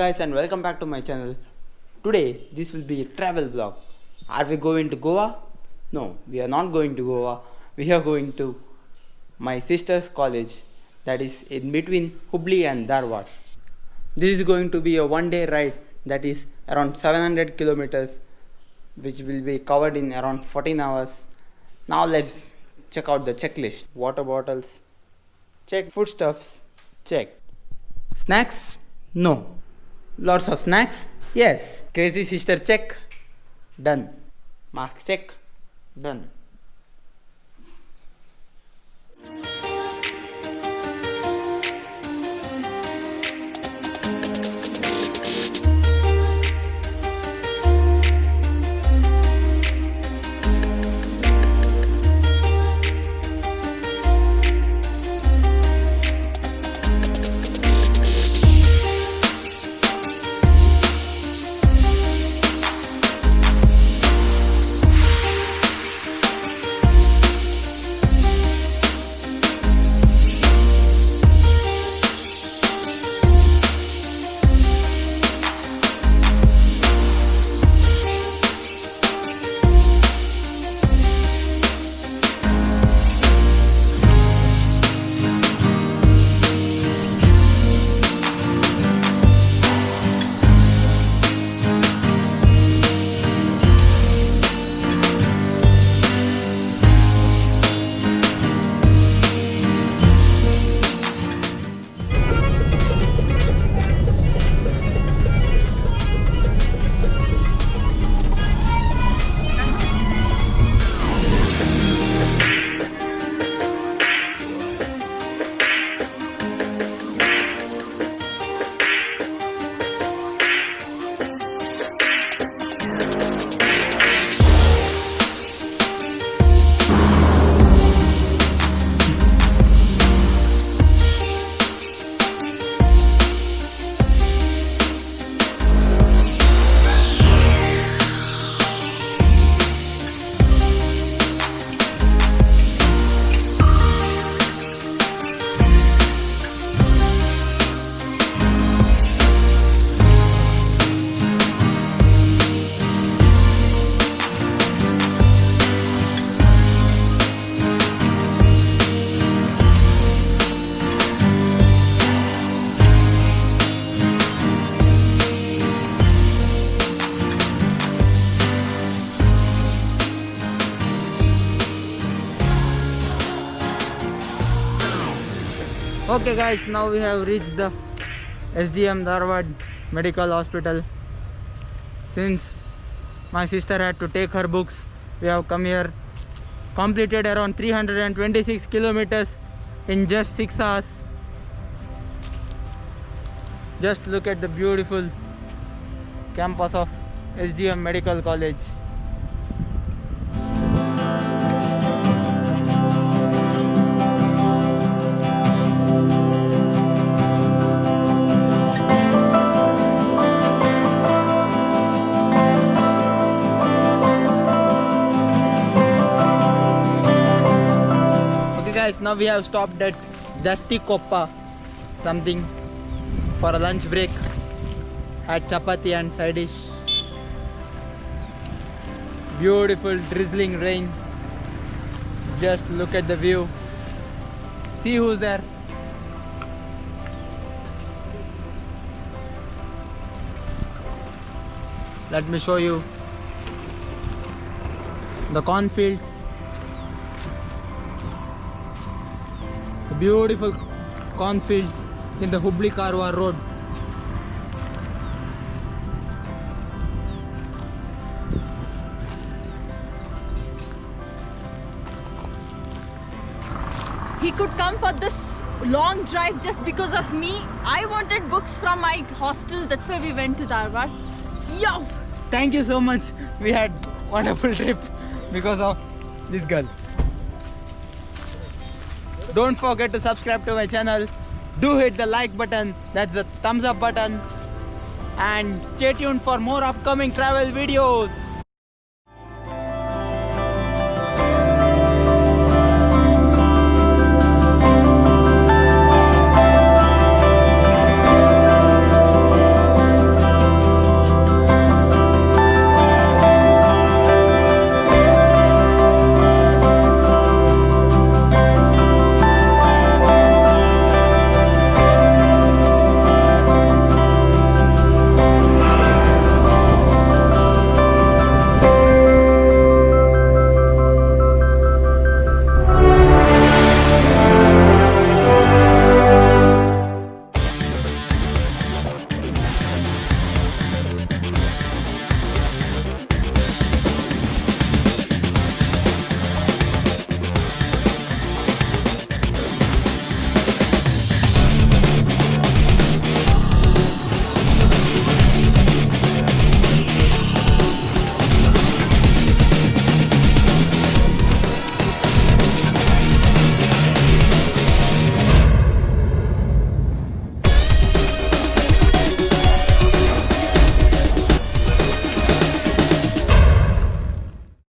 guys, and welcome back to my channel. Today this will be a travel vlog. Are we going to Goa? No, we are not going to Goa. We are going to my sister's college, that is in between Hubli and Dharwad. This is going to be a one-day ride that is around 700 kilometers, which will be covered in around 14 hours. Now let's check out the checklist. Water bottles, check. Foodstuffs, check. Snacks? No. Lots of snacks? Yes. Crazy sister, check. Done. Mask, check. Done. Okay guys, now we have reached the SDM Dharwad Medical Hospital. Since my sister had to take her books, we have come here, completed around 326 kilometers in just 6 hours. Just look at the beautiful campus of SDM Medical College. Guys, now we have stopped at Dusty Koppa something for a lunch break. Had chapati and side dish. Beautiful drizzling rain. Just look at the view. See who's there. Let me show you the cornfields. Beautiful cornfields in the Hubli Karwar road. He could come for this long drive just because of me. I wanted books from my hostel, that's why we went to Dharwad. Yo! Thank you so much. We had wonderful trip because of this girl. Don't forget to subscribe to my channel. Do hit the like button, that's the thumbs up button. And stay tuned for more upcoming travel videos.